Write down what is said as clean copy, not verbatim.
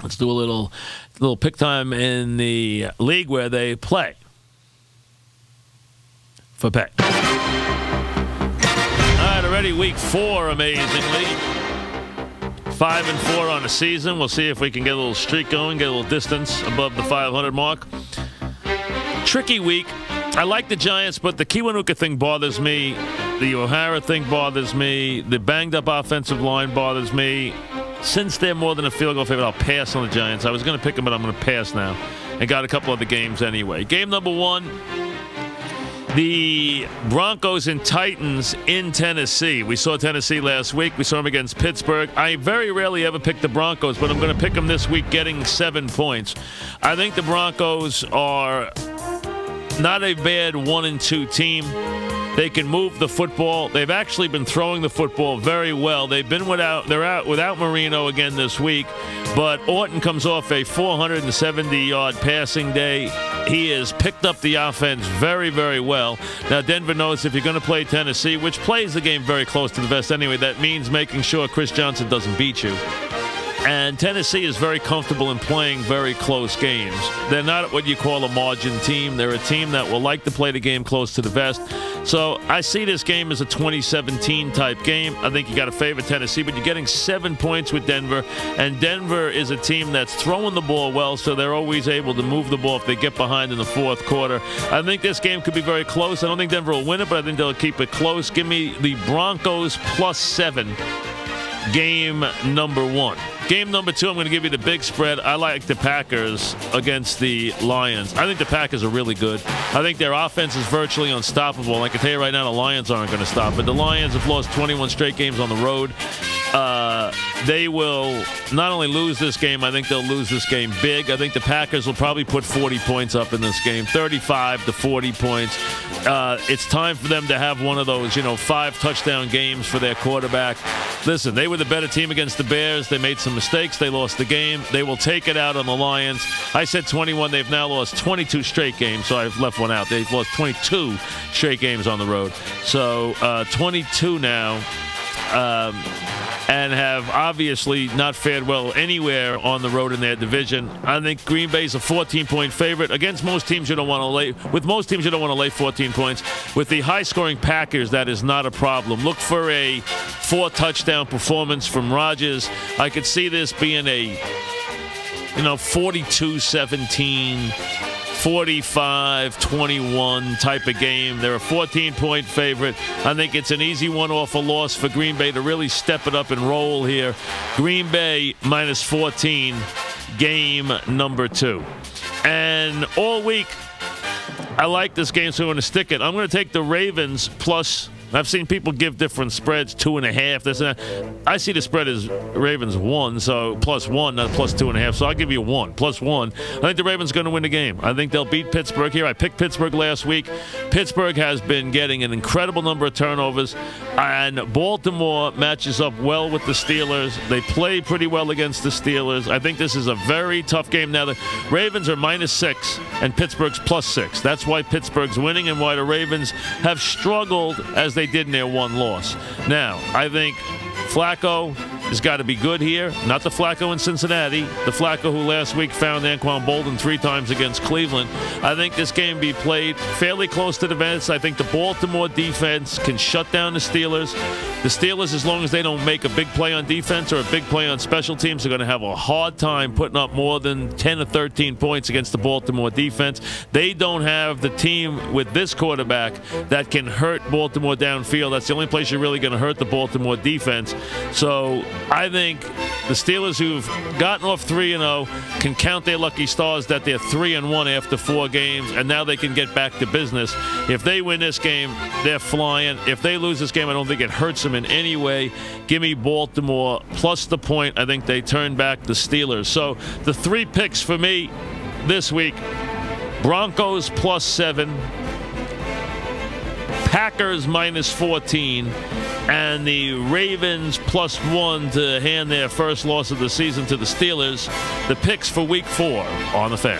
Let's do a little pick time in the league where they play for pay. All right, already week 4, amazingly. 5-4 on the season. We'll see if we can get a little streak going, get a little distance above the 500 mark. Tricky week. I like the Giants, but the Kiwanuka thing bothers me. The O'Hara thing bothers me. The banged-up offensive line bothers me. Since they're more than a field goal favorite, I'll pass on the Giants. I was going to pick them, but I'm going to pass now. And got a couple other games anyway. Game number 1, the Broncos and Titans in Tennessee. We saw Tennessee last week. We saw them against Pittsburgh. I very rarely ever pick the Broncos, but I'm going to pick them this week, getting 7 points. I think the Broncos are not a bad 1-2 team. They can move the football. They've actually been throwing the football very well. They're out without Marino again this week, but Orton comes off a 470-yard passing day. He has picked up the offense very, very well. Now, Denver knows if you're going to play Tennessee, which plays the game very close to the vest anyway, that means making sure Chris Johnson doesn't beat you. And Tennessee is very comfortable in playing very close games. They're not what you call a margin team. They're a team that will like to play the game close to the vest. So I see this game as a 2017 type game. I think you got to favor Tennessee, but you're getting 7 points with Denver. And Denver is a team that's throwing the ball well, so they're always able to move the ball if they get behind in the fourth quarter. I think this game could be very close. I don't think Denver will win it, but I think they'll keep it close. Give me the Broncos +7. Game number 1. Game number 2, I'm going to give you the big spread. I like the Packers against the Lions. I think the Packers are really good. I think their offense is virtually unstoppable. I can tell you right now, the Lions aren't going to stop it. The Lions have lost 21 straight games on the road. They will not only lose this game, I think they'll lose this game big. I think the Packers will probably put 40 points up in this game, 35 to 40 points. It's time for them to have one of those, 5 touchdown games for their quarterback. Listen, they were the better team against the Bears. They made some mistakes. They lost the game. They will take it out on the Lions. I said 21. They've now lost 22 straight games, so I've left one out. They've lost 22 straight games on the road. So 22 now. And have obviously not fared well anywhere on the road in their division. I think Green Bay's a 14-point favorite. Against most teams, you don't want to lay. With most teams, you don't want to lay 14 points. With the high-scoring Packers, that is not a problem. Look for a 4-touchdown performance from Rodgers. I could see this being a, 42-17. 45-21 type of game. They're a 14-point favorite. I think it's an easy one off a loss for Green Bay to really step it up and roll here. Green Bay -14, game number 2. And all week, I like this game, so I'm going to stick it. I'm going to take the Ravens plus. I've seen people give different spreads, 2.5, this and that. I see the spread as Ravens 1, so +1, not +2.5. So I'll give you 1, +1. I think the Ravens are going to win the game. I think they'll beat Pittsburgh here. I picked Pittsburgh last week. Pittsburgh has been getting an incredible number of turnovers, and Baltimore matches up well with the Steelers. They play pretty well against the Steelers. I think this is a very tough game. Now, the Ravens are -6, and Pittsburgh's +6. That's why Pittsburgh's winning and why the Ravens have struggled as they did in their one loss. Now, I think Flacco has got to be good here. Not the Flacco in Cincinnati. The Flacco who last week found Anquan Bolden 3 times against Cleveland. I think this game be played fairly close to the vest. I think the Baltimore defense can shut down the Steelers. The Steelers, as long as they don't make a big play on defense or a big play on special teams, are going to have a hard time putting up more than 10 or 13 points against the Baltimore defense. They don't have the team with this quarterback that can hurt Baltimore downfield. That's the only place you're really going to hurt the Baltimore defense. So I think the Steelers, who've gotten off 3-0, can count their lucky stars that they're 3-1 after 4 games, and now they can get back to business. If they win this game, they're flying. If they lose this game, I don't think it hurts them in any way. Give me Baltimore plus the point. I think they turn back the Steelers. So the 3 picks for me this week: Broncos +7, Packers -14, and the Ravens +1 to hand their first loss of the season to the Steelers. The picks for week 4 on the Fan.